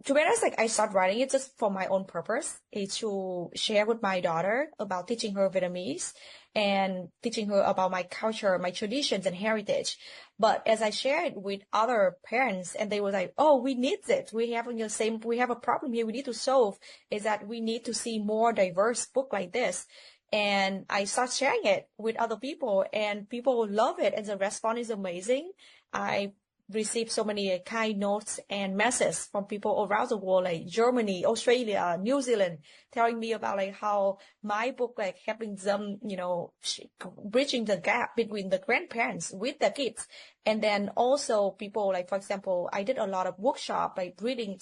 to be honest, like I started writing it just for my own purpose, is to share with my daughter about teaching her Vietnamese and teaching her about my culture, my traditions and heritage. But as I shared with other parents, and they were like, "Oh, we need this. We have we have a problem here. We need to solve. Is that we need to see more diverse book like this." And I start sharing it with other people, and people love it, and the response is amazing. I received so many kind notes and messages from people around the world, like Germany, Australia, New Zealand, telling me about like how my book like helping them, bridging the gap between the grandparents with the kids. And then also people like, for example, I did a lot of workshop, like reading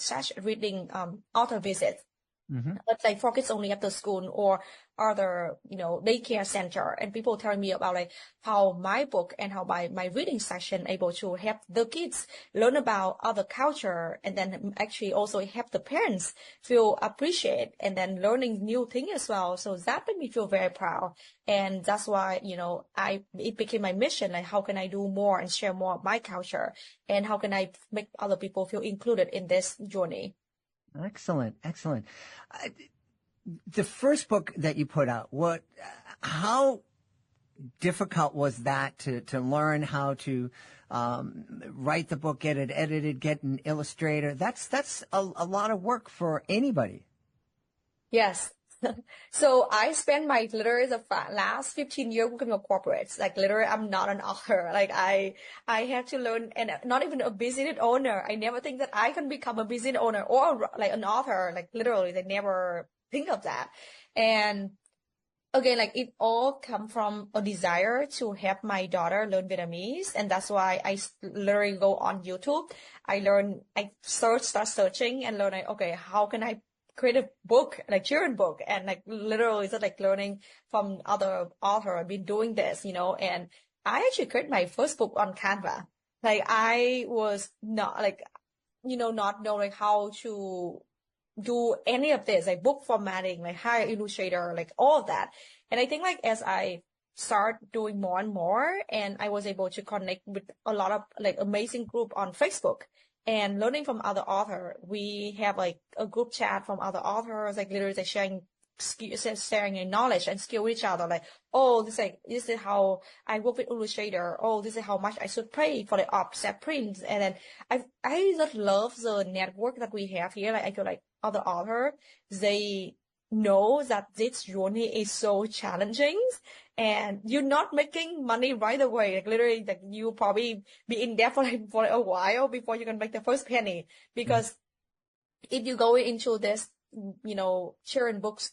author visits. But like for kids only after school or other, daycare center, and people telling me about like how my book and how my reading session able to help the kids learn about other culture, and then actually also help the parents feel appreciate and then learning new things as well. So that made me feel very proud. And that's why, it became my mission, like how can I do more and share more of my culture, and how can I make other people feel included in this journey. Excellent. The first book that you put out, how difficult was that to learn how to write the book, get it edited, get an illustrator? That's a lot of work for anybody. Yes. So I spent my literally the last 15 years working with corporates. Like literally, I'm not an author. Like I had to learn, and not even a business owner. I never think that I can become a business owner or like an author. Like literally, they never think of that. And again, like it all come from a desire to help my daughter learn Vietnamese, and that's why I literally go on YouTube. I start searching and learn. Like, okay, how can I create a book, like children book, and like literally it's like learning from other author. I've been doing this, and I actually created my first book on Canva. Like I was not like, not knowing how to do any of this, like book formatting, like hire illustrator, like all of that. And I think like as I start doing more and more, and I was able to connect with a lot of like amazing group on Facebook, and learning from other authors. We have like a group chat from other authors, like literally like sharing knowledge and skill with each other. Like, oh, this is how I work with Illustrator. Oh, this is how much I should pay for the offset prints. And then I just love the network that we have here. Like I feel like other authors, they know that this journey is so challenging, and you're not making money right away. Like literally, like you probably be in debt for a while before you can make the first penny. Because if you go into this, children books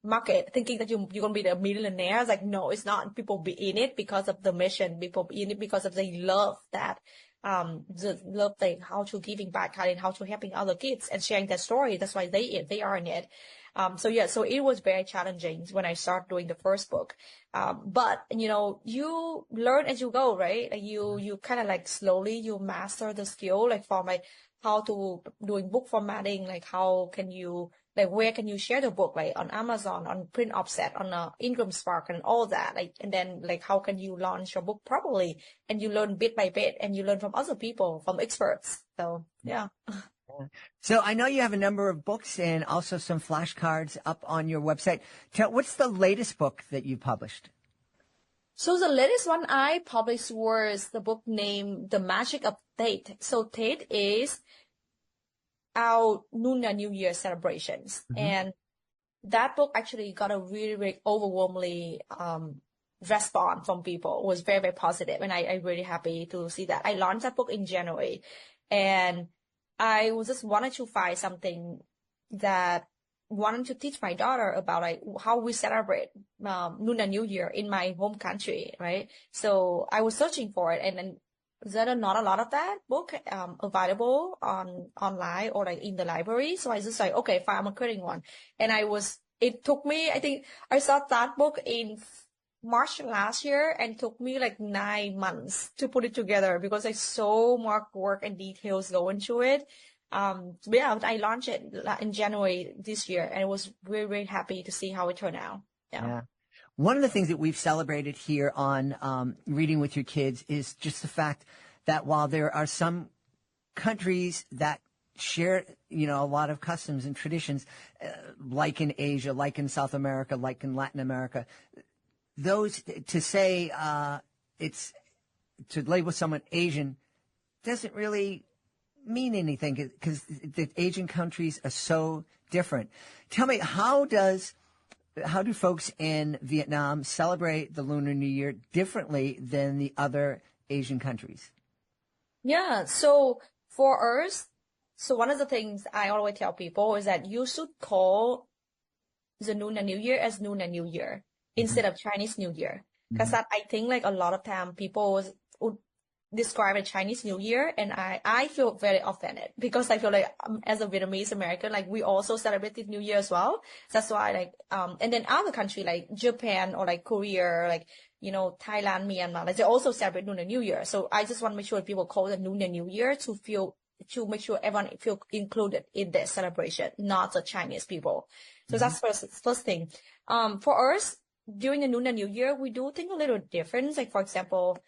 market thinking that you're gonna be the millionaire, it's like no, it's not. People be in it because of the mission. People be in it because of they love that. Love how to giving back and how to helping other kids and sharing their story. That's why they are in it. So it was very challenging when I started doing the first book. But you learn as you go, right? Like you kind of like slowly you master the skill, like from like how to doing book formatting, like how can you, like where can you share the book, like on Amazon, on print offset, on Ingram Spark and all that, like, and then like how can you launch your book properly, and you learn bit by bit, and you learn from other people, from experts. So yeah. So I know you have a number of books and also some flashcards up on your website. What's the latest book that you published? So the latest one I published was the book named The Magic of Tet. So Tet is our Lunar New Year celebrations. And that book actually got a really, really overwhelmingly response from people. It was very, very positive, and I'm really happy to see that. I launched that book in January, and I was just wanted to find something that wanted to teach my daughter about like how we celebrate Lunar New Year in my home country, right? So I was searching for it, and then there are not a lot of that book available online or like in the library. So I just like, okay, fine, I'm creating one. And it took me, I think I started that book in March last year, and took me like 9 months to put it together because there's so much work and details go into it. Yeah, I launched it in January this year, and I was very, very happy to see how it turned out. Yeah. Yeah. One of the things that we've celebrated here on Reading with Your Kids is just the fact that while there are some countries that share, a lot of customs and traditions, like in Asia, like in South America, like in Latin America, those to say it's to label someone Asian doesn't really mean anything because the Asian countries are so different. Tell me, how do folks in Vietnam celebrate the Lunar New Year differently than the other Asian countries? Yeah. So for us, so one of the things I always tell people is that you should call the Lunar New Year as Lunar New Year instead of Chinese New Year. Because I think like a lot of time people would describe a Chinese New Year, and I feel very offended because I feel like as a Vietnamese American, like we also celebrated New Year as well. That's why like and then other country like Japan or like Korea, like Thailand, Myanmar, like they also celebrate Lunar New Year. So I just want to make sure people call it Lunar New Year to make sure everyone feel included in this celebration, not the Chinese people. So that's first thing. For us, during the Lunar New Year, we do think a little different. Like for example,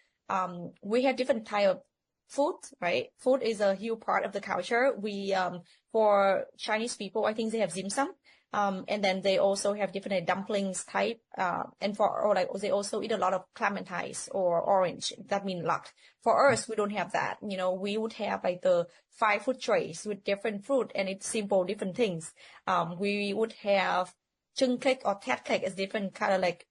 we have different type of food, right? Food is a huge part of the culture. We for Chinese people, I think they have dim sum. And then they also have different dumplings type, and they also eat a lot of clementines or orange. That means luck. For us, we don't have that. We would have like the 5 food trays with different fruit, and it's simple, different things. We would have chung cake or tat cake is different kind of like,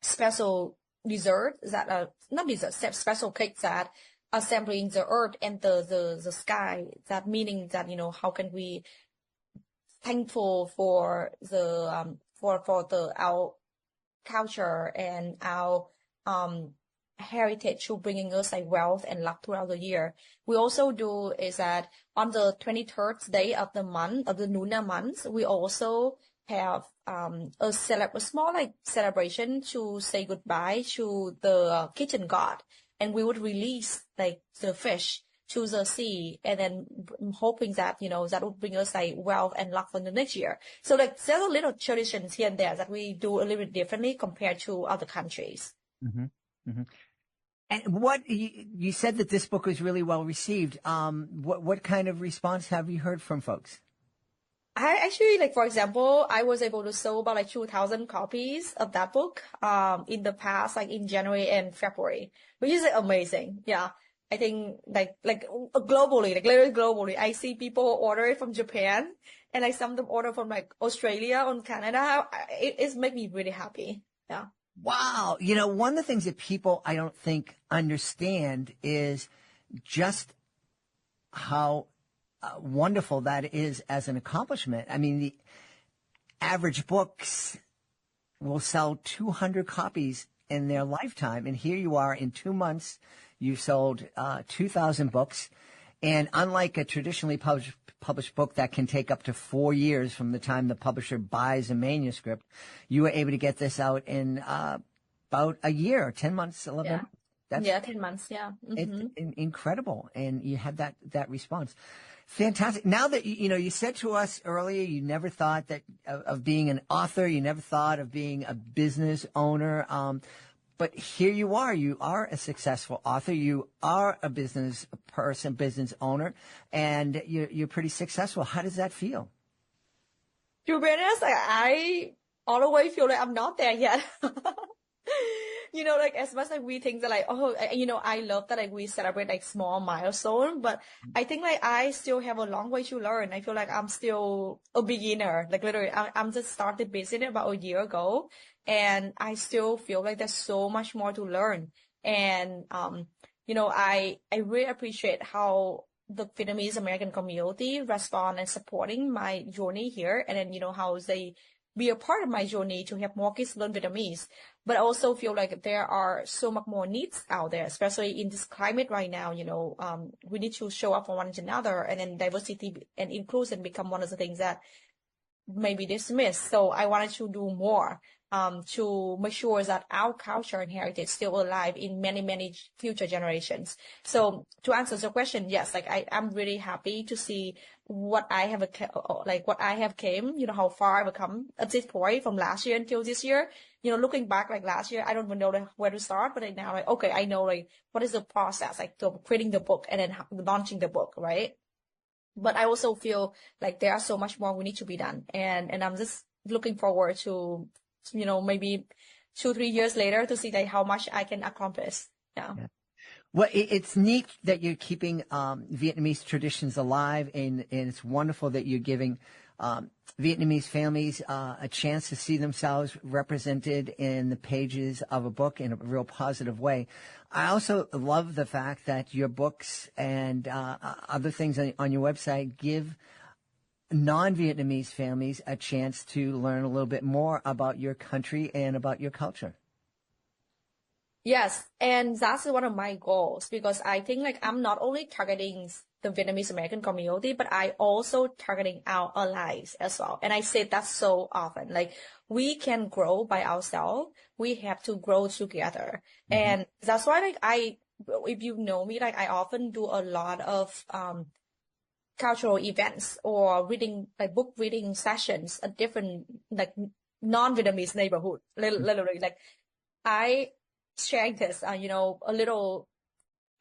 special dessert that not dessert, special cakes that assembling the earth and the sky. That meaning that, how can we thankful for the our culture and our heritage to bringing us like wealth and luck throughout the year. We also do is that on the 23rd day of the month of the lunar month, we also have a small like celebration to say goodbye to the kitchen god, and we would release like the fish to the sea, and then hoping that, that would bring us like wealth and luck for the next year. So like there are little traditions here and there that we do a little bit differently compared to other countries. And what you said that this book was really well received. What kind of response have you heard from folks? I actually, like, for example, I was able to sell about like 2,000 copies of that book in the past, like in January and February, which is like, amazing. Yeah. I think like globally, like literally globally, I see people order it from Japan, and like some of them order from like Australia or Canada. It's make me really happy. Yeah. Wow. One of the things that people I don't think understand is just how wonderful that is as an accomplishment. I mean, the average books will sell 200 copies in their lifetime, and here you are in 2 months. You sold 2,000 books, and unlike a traditionally published book that can take up to 4 years from the time the publisher buys a manuscript, you were able to get this out in about a year, 10 months, 11 months. That's 10 months, yeah. It's incredible, and you had that response. Fantastic. Now that, you said to us earlier you never thought that of being an author, you never thought of being a business owner, but here you are. You are a successful author. You are a business person, business owner, and you're pretty successful. How does that feel? To be honest, I all the way feel like I'm not there yet. Like as much as we think that like, I love that like we celebrate like small milestone, but I think like I still have a long way to learn. I feel like I'm still a beginner. Like literally, I'm just started business about a year ago, and I still feel like there's so much more to learn. And I really appreciate how the Vietnamese American community respond and supporting my journey here, and then how they be a part of my journey to help more kids learn Vietnamese. But I also feel like there are so much more needs out there, especially in this climate right now. We need to show up for one another, and then diversity and inclusion become one of the things that may be dismissed. So I wanted to do more. to make sure that our culture and heritage is still alive in many, many future generations. So to answer your question, yes, like I'm really happy to see what I have, what I have came, how far I've come at this point from last year until this year. Looking back, like last year, I don't even know where to start, but now, like, okay, I know, like, what is the process, like, to creating the book and then launching the book, right? But I also feel like there are so much more we need to be done. And I'm just looking forward to, maybe 2-3 years later to see like how much I can accomplish. Yeah. Well, it's neat that you're keeping Vietnamese traditions alive, and it's wonderful that you're giving Vietnamese families a chance to see themselves represented in the pages of a book in a real positive way. I also love the fact that your books and other things on your website give non-Vietnamese families a chance to learn a little bit more about your country and about your culture. Yes, and that's one of my goals, because I think like I'm not only targeting the Vietnamese American community, but I also targeting our allies as well. And I say that so often, like we can grow by ourselves. We have to grow together. And that's why like if you know me, like I often do a lot of cultural events or reading, like book reading sessions at different like non-Vietnamese neighborhood. Literally, like I sharing this, a little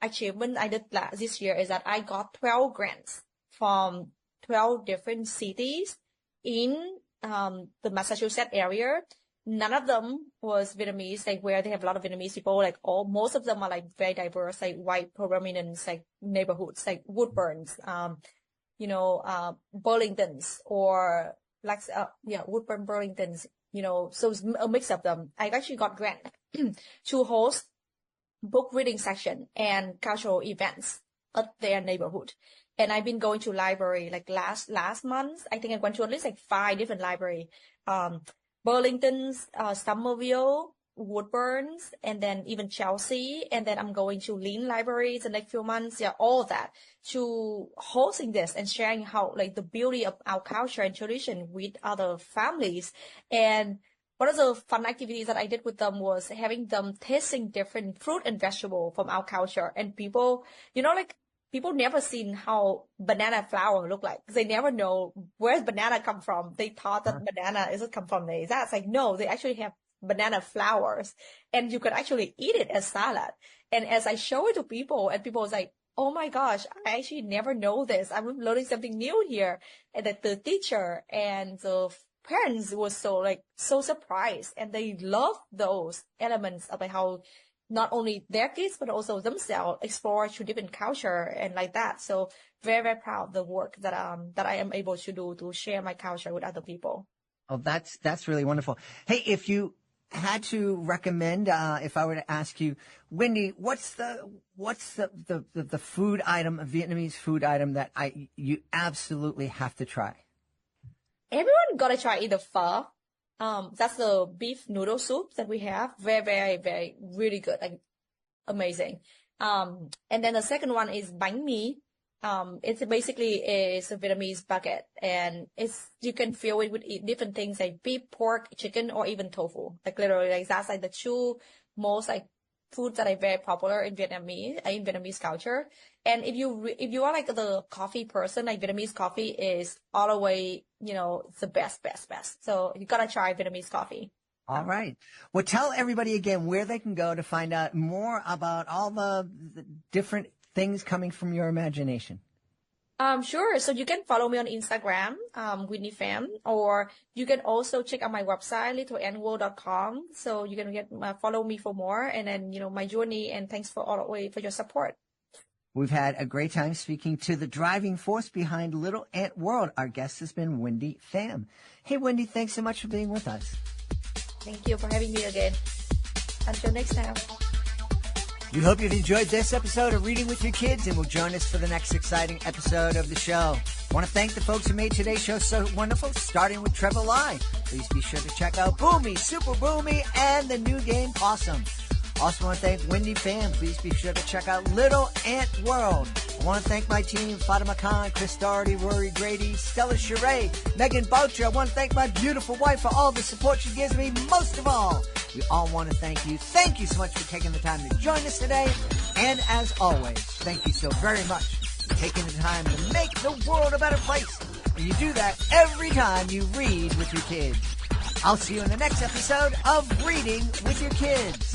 achievement I did this year is that I got 12 grants from 12 different cities in the Massachusetts area. None of them was Vietnamese, like where they have a lot of Vietnamese people, like most of them are like very diverse, like white predominant, like neighborhoods, like Woodburns, Burlingtons, or like, Woodburn, Burlingtons, so it's a mix of them. I actually got grant to host book reading session and cultural events at their neighborhood. And I've been going to library like last month. I think I went to at least like 5 different library, Burlington's, Somerville, Woodburns, and then even Chelsea. And then I'm going to Lean libraries in like few months. Yeah, all that to hosting this and sharing how like the beauty of our culture and tradition with other families. And one of the fun activities that I did with them was having them tasting different fruit and vegetable from our culture. And people, people never seen how banana flower look like. They never know where's banana come from. They thought that banana is come from the that's like, no, they actually have banana flowers, and you could actually eat it as salad. And as I show it to people, and people was like, oh my gosh, I actually never know this. I'm learning something new here. And that the teacher and the parents was so surprised, and they love those elements about how not only their kids but also themselves explore through different culture and like that. So very, very proud of the work that I am able to do to share my culture with other people. Oh, that's really wonderful. Hey, if you had to recommend, if I were to ask you, Windy, what's the food item, a Vietnamese food item that you absolutely have to try? Everyone gotta try either pho. That's the beef noodle soup that we have. Very, very, very, really good. Like, amazing. And then the second one is bánh mì. It's basically a Vietnamese baguette, and you can fill it with different things like beef, pork, chicken, or even tofu. Like literally, like that's like the 2 most like foods that are very popular in Vietnamese culture. And if you are like the coffee person, like Vietnamese coffee is all the way, the best. So you gotta try Vietnamese coffee. All right. Well, tell everybody again where they can go to find out more about all the different things coming from your imagination. Sure. So you can follow me on Instagram, Windy Pham, or you can also check out my website, littleannual.com. So you can follow me for more, and then, my journey, and thanks for all the way for your support. We've had a great time speaking to the driving force behind Little Ant World. Our guest has been Windy Pham. Hey, Windy, thanks so much for being with us. Thank you for having me again. Until next time. We hope you've enjoyed this episode of Reading with Your Kids, and will join us for the next exciting episode of the show. I want to thank the folks who made today's show so wonderful, starting with Trevor Lai. Please be sure to check out Boomi, Super Boomi, and the new game Paw Sum. Also want to thank Windy Pham. Please be sure to check out Little Ant World. I want to thank my team, Fatima Khan, Chris Doherty, Rory Grady, Stella Sheree, Megan Boucher. I want to thank my beautiful wife for all the support she gives me. Most of all, we all want to thank you. Thank you so much for taking the time to join us today. And as always, thank you so very much for taking the time to make the world a better place. And you do that every time you read with your kids. I'll see you in the next episode of Reading with Your Kids.